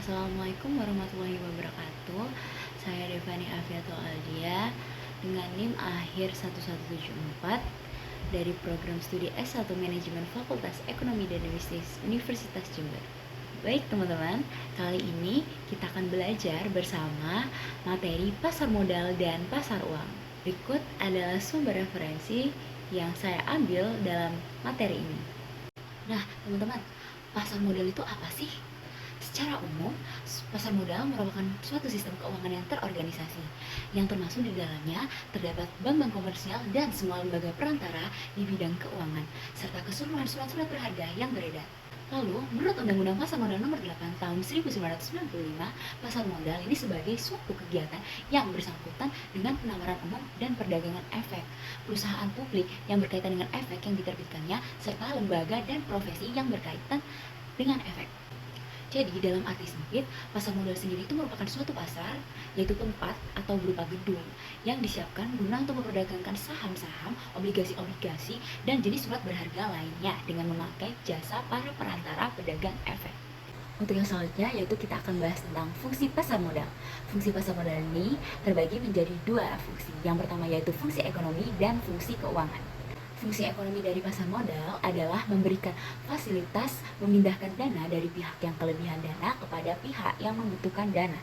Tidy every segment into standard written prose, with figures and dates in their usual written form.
Assalamualaikum warahmatullahi wabarakatuh. Saya Devani Afiatul Aldia dengan NIM akhir 1174 dari program studi S1 Manajemen Fakultas Ekonomi dan Bisnis Universitas Jember. Baik teman-teman, kali ini kita akan belajar bersama materi pasar modal dan pasar uang. Berikut adalah sumber referensi yang saya ambil dalam materi ini. Nah, teman-teman, pasar modal itu apa sih? Secara umum, pasar modal merupakan suatu sistem keuangan yang terorganisasi, yang termasuk di dalamnya terdapat bank-bank komersial dan semua lembaga perantara di bidang keuangan, serta keseluruhan surat-surat berharga yang beredar. Lalu, menurut Undang-Undang Pasar Modal Nomor 8 Tahun 1995, pasar modal ini sebagai suatu kegiatan yang bersangkutan dengan penawaran umum dan perdagangan efek, perusahaan publik yang berkaitan dengan efek yang diterbitkannya, serta lembaga dan profesi yang berkaitan dengan efek. Jadi, dalam arti sempit, pasar modal sendiri itu merupakan suatu pasar, yaitu tempat atau berupa gedung yang disiapkan guna untuk memperdagangkan saham-saham, obligasi-obligasi, dan jenis surat berharga lainnya dengan memakai jasa para perantara pedagang efek. Untuk yang selanjutnya, yaitu kita akan bahas tentang fungsi pasar modal. Fungsi pasar modal ini terbagi menjadi dua fungsi. Yang pertama yaitu fungsi ekonomi dan fungsi keuangan. Fungsi ekonomi dari pasar modal adalah memberikan fasilitas memindahkan dana dari pihak yang kelebihan dana kepada pihak yang membutuhkan dana.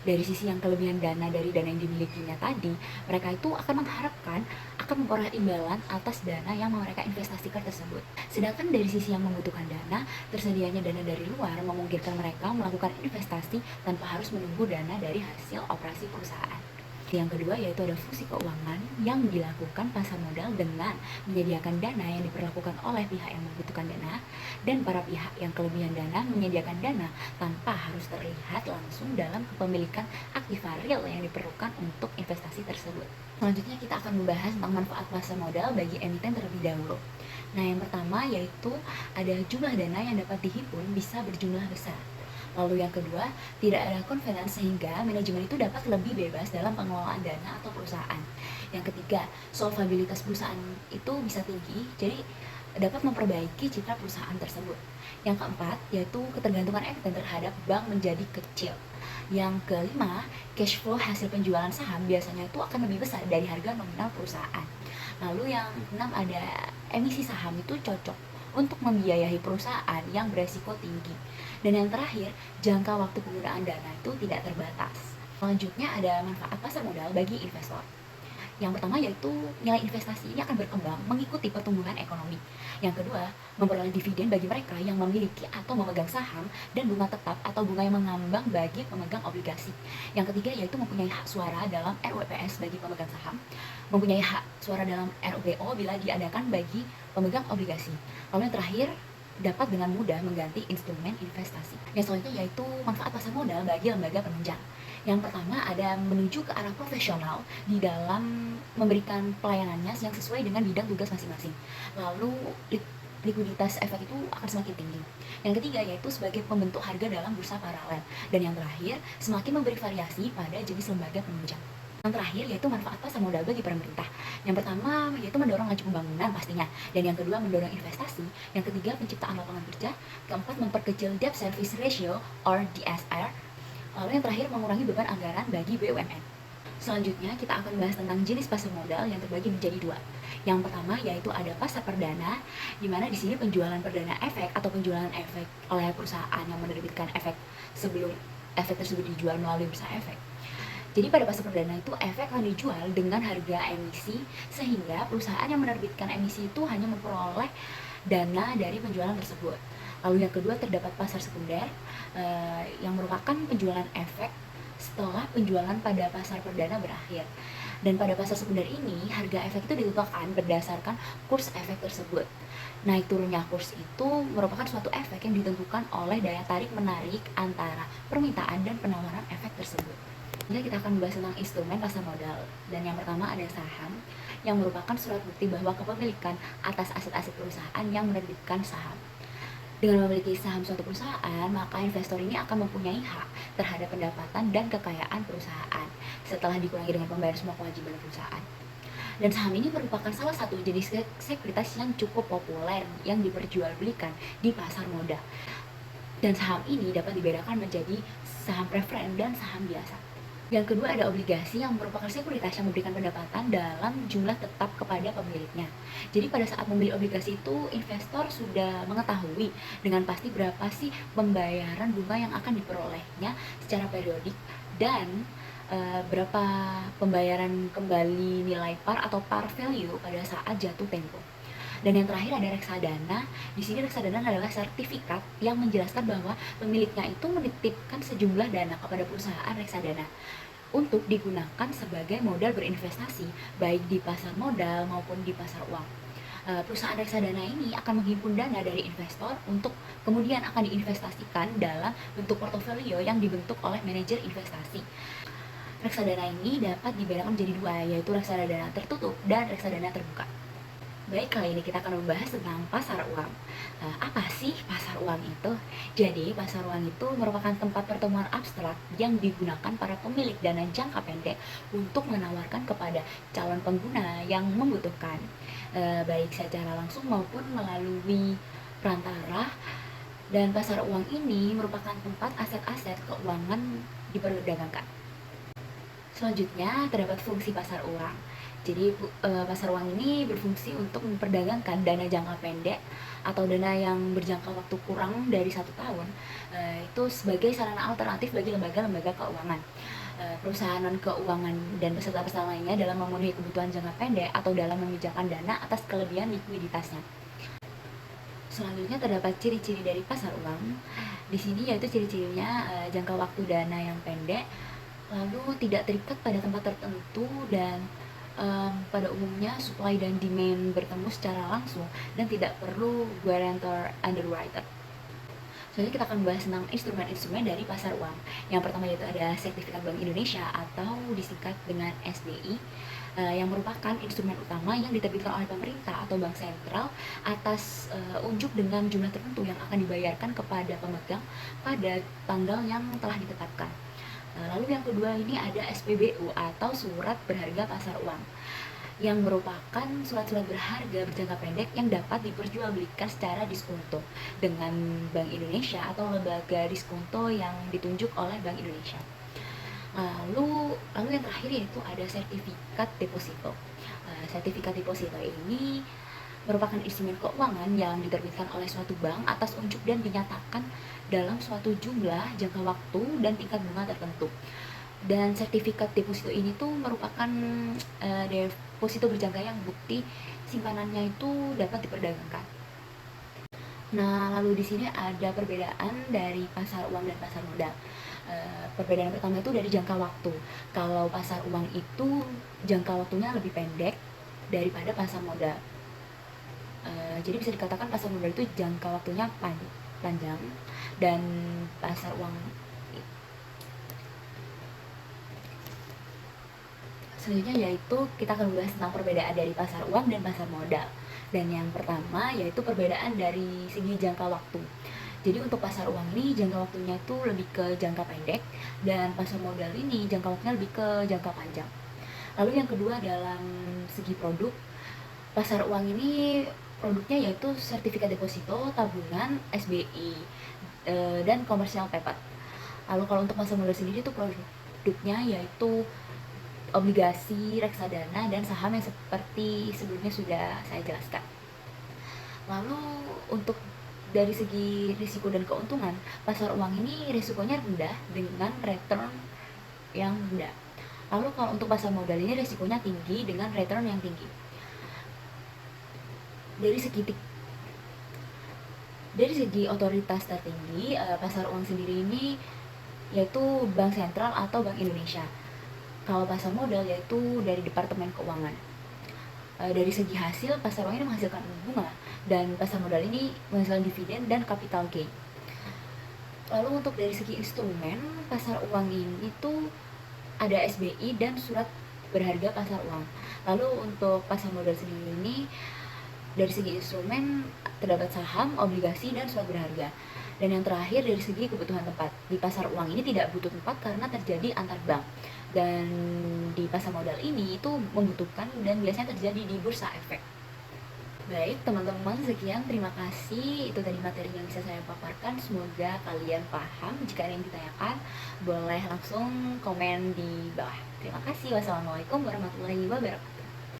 Dari sisi yang kelebihan dana dari dana yang dimilikinya tadi, mereka itu akan mengharapkan akan memperoleh imbalan atas dana yang mereka investasikan tersebut. Sedangkan dari sisi yang membutuhkan dana, tersedianya dana dari luar memungkinkan mereka melakukan investasi tanpa harus menunggu dana dari hasil operasi perusahaan. Yang kedua yaitu ada fungsi keuangan yang dilakukan pasar modal dengan menyediakan dana yang diperlakukan oleh pihak yang membutuhkan dana, dan para pihak yang kelebihan dana menyediakan dana tanpa harus terlihat langsung dalam kepemilikan aktiva real yang diperlukan untuk investasi tersebut. Selanjutnya kita akan membahas tentang manfaat pasar modal bagi emiten terlebih dahulu. Nah, yang pertama yaitu ada jumlah dana yang dapat dihimpun bisa berjumlah besar. Lalu yang kedua, tidak ada confidence sehingga manajemen itu dapat lebih bebas dalam pengelolaan dana atau perusahaan. Yang ketiga, solvabilitas perusahaan itu bisa tinggi, jadi dapat memperbaiki citra perusahaan tersebut. Yang keempat, yaitu ketergantungan emiten terhadap bank menjadi kecil. Yang kelima, cash flow hasil penjualan saham biasanya itu akan lebih besar dari harga nominal perusahaan. Lalu yang keenam ada emisi saham itu cocok untuk membiayai perusahaan yang beresiko tinggi. Dan yang terakhir, jangka waktu penggunaan dana itu tidak terbatas. Selanjutnya ada manfaat pasar modal bagi investor. Yang pertama yaitu nilai investasi ini akan berkembang mengikuti pertumbuhan ekonomi. Yang kedua, memperoleh dividen bagi mereka yang memiliki atau memegang saham, dan bunga tetap atau bunga yang mengambang bagi pemegang obligasi. Yang ketiga yaitu mempunyai hak suara dalam RUPS bagi pemegang saham, mempunyai hak suara dalam RUPO bila diadakan bagi pemegang obligasi. Lalu yang terakhir, dapat dengan mudah mengganti instrumen investasi. Yang selanjutnya yaitu manfaat pasar modal bagi lembaga penunjang. Yang pertama ada menuju ke arah profesional di dalam memberikan pelayanannya yang sesuai dengan bidang tugas masing-masing. Lalu likuiditas efek itu akan semakin tinggi. Yang ketiga yaitu sebagai pembentuk harga dalam bursa paralel. Dan yang terakhir, semakin memberi variasi pada jenis lembaga penunjang. Yang terakhir yaitu manfaat pasar modal bagi pemerintah. Yang pertama yaitu mendorong laju pembangunan pastinya, dan yang kedua mendorong investasi, yang ketiga penciptaan lapangan kerja, keempat memperkecil debt service ratio or DSR, lalu yang terakhir mengurangi beban anggaran bagi BUMN. Selanjutnya kita akan bahas tentang jenis pasar modal yang terbagi menjadi dua. Yang pertama yaitu ada pasar perdana, di mana di sini penjualan perdana efek atau penjualan efek oleh perusahaan yang menerbitkan efek sebelum efek tersebut dijual melalui bursa efek. Jadi pada pasar perdana itu efek akan dijual dengan harga emisi, sehingga perusahaan yang menerbitkan emisi itu hanya memperoleh dana dari penjualan tersebut. Lalu yang kedua terdapat pasar sekunder, yang merupakan penjualan efek setelah penjualan pada pasar perdana berakhir. Dan pada pasar sekunder ini harga efek itu ditentukan berdasarkan kurs efek tersebut. Naik turunnya kurs itu merupakan suatu efek yang ditentukan oleh daya tarik menarik antara permintaan dan penawaran efek tersebut. Jadi kita akan membahas tentang instrumen pasar modal. Dan yang pertama ada saham, yang merupakan surat bukti bahwa kepemilikan atas aset-aset perusahaan yang menerbitkan saham. Dengan memiliki saham suatu perusahaan, maka investor ini akan mempunyai hak terhadap pendapatan dan kekayaan perusahaan setelah dikurangi dengan membayar semua kewajiban perusahaan. Dan saham ini merupakan salah satu jenis sekuritas yang cukup populer yang diperjualbelikan di pasar modal. Dan saham ini dapat dibedakan menjadi saham preferen dan saham biasa. Yang kedua ada obligasi yang merupakan sekuritas yang memberikan pendapatan dalam jumlah tetap kepada pemiliknya. Jadi pada saat membeli obligasi itu investor sudah mengetahui dengan pasti berapa sih pembayaran bunga yang akan diperolehnya secara periodik dan berapa pembayaran kembali nilai par atau par value pada saat jatuh tempo. Dan yang terakhir ada reksadana. Di sini reksadana adalah sertifikat yang menjelaskan bahwa pemiliknya itu menitipkan sejumlah dana kepada perusahaan reksadana untuk digunakan sebagai modal berinvestasi baik di pasar modal maupun di pasar uang. Perusahaan reksadana ini akan menghimpun dana dari investor untuk kemudian akan diinvestasikan dalam bentuk portofolio yang dibentuk oleh manajer investasi. Reksadana ini dapat dibedakan menjadi dua, yaitu reksadana tertutup dan reksadana terbuka. Baik, kali ini kita akan membahas tentang pasar uang. Apa sih pasar uang itu? Jadi, pasar uang itu merupakan tempat pertemuan abstrak yang digunakan para pemilik dana jangka pendek untuk menawarkan kepada calon pengguna yang membutuhkan, baik secara langsung maupun melalui perantara. Dan pasar uang ini merupakan tempat aset-aset keuangan diperdagangkan. Selanjutnya, terdapat fungsi pasar uang. Jadi pasar uang ini berfungsi untuk memperdagangkan dana jangka pendek atau dana yang berjangka waktu kurang dari 1 tahun, itu sebagai sarana alternatif bagi lembaga-lembaga keuangan, perusahaan keuangan dan peserta-peserta lainnya dalam memenuhi kebutuhan jangka pendek atau dalam meminjamkan dana atas kelebihan likuiditasnya. Selanjutnya terdapat ciri-ciri dari pasar uang. Di sini yaitu ciri-cirinya jangka waktu dana yang pendek, lalu tidak terikat pada tempat tertentu, dan pada umumnya supply dan demand bertemu secara langsung dan tidak perlu guarantor underwriter. Selanjutnya kita akan membahas tentang instrumen-instrumen dari pasar uang. Yang pertama yaitu ada sertifikat Bank Indonesia atau disingkat dengan SBI, yang merupakan instrumen utama yang diterbitkan oleh pemerintah atau bank sentral atas unjuk dengan jumlah tertentu yang akan dibayarkan kepada pemegang pada tanggal yang telah ditetapkan. Lalu yang kedua ini ada SPBU atau surat berharga pasar uang, yang merupakan surat-surat berharga berjangka pendek yang dapat diperjualbelikan secara diskonto dengan Bank Indonesia atau lembaga diskonto yang ditunjuk oleh Bank Indonesia. Lalu yang terakhir yaitu ada sertifikat deposito. Sertifikat deposito ini merupakan instrumen keuangan yang diterbitkan oleh suatu bank atas unjuk dan dinyatakan dalam suatu jumlah, jangka waktu, dan tingkat bunga tertentu. Dan sertifikat deposito ini tuh merupakan deposito berjangka yang bukti simpanannya itu dapat diperdagangkan. Nah, lalu di sini ada perbedaan dari pasar uang dan pasar modal. Perbedaan pertama itu dari jangka waktu. Kalau pasar uang itu jangka waktunya lebih pendek daripada pasar modal. Jadi bisa dikatakan pasar modal itu jangka waktunya panjang dan pasar uang. Selanjutnya yaitu kita akan membahas tentang perbedaan dari pasar uang dan pasar modal. Dan yang pertama yaitu perbedaan dari segi jangka waktu. Jadi untuk pasar uang ini jangka waktunya itu lebih ke jangka pendek, dan pasar modal ini jangka waktunya lebih ke jangka panjang. Lalu yang kedua dalam segi produk, pasar uang ini produknya yaitu sertifikat deposito, tabungan, SBI, dan commercial paper. Lalu kalau untuk pasar modal sendiri itu produknya yaitu obligasi, reksadana, dan saham yang seperti sebelumnya sudah saya jelaskan. Lalu untuk dari segi risiko dan keuntungan, pasar uang ini risikonya rendah dengan return yang rendah. Lalu kalau untuk pasar modal ini risikonya tinggi dengan return yang tinggi. Dari segi otoritas tertinggi, pasar uang sendiri ini yaitu Bank Sentral atau Bank Indonesia. Kalau pasar modal yaitu dari Departemen Keuangan. Dari segi hasil, pasar uang ini menghasilkan bunga, dan pasar modal ini menghasilkan dividen dan capital gain. Lalu untuk dari segi instrumen, pasar uang ini tuh ada SBI dan surat berharga pasar uang. Lalu untuk pasar modal sendiri ini dari segi instrumen terdapat saham, obligasi, dan surat berharga. Dan yang terakhir dari segi kebutuhan tempat. Di pasar uang ini tidak butuh tempat karena terjadi antar bank. Dan di pasar modal ini itu membutuhkan dan biasanya terjadi di bursa efek. Baik, teman-teman, sekian. Terima kasih. Itu tadi materi yang bisa saya paparkan. Semoga kalian paham. Jika ada yang ditanyakan, boleh langsung komen di bawah. Terima kasih. Wassalamualaikum warahmatullahi wabarakatuh.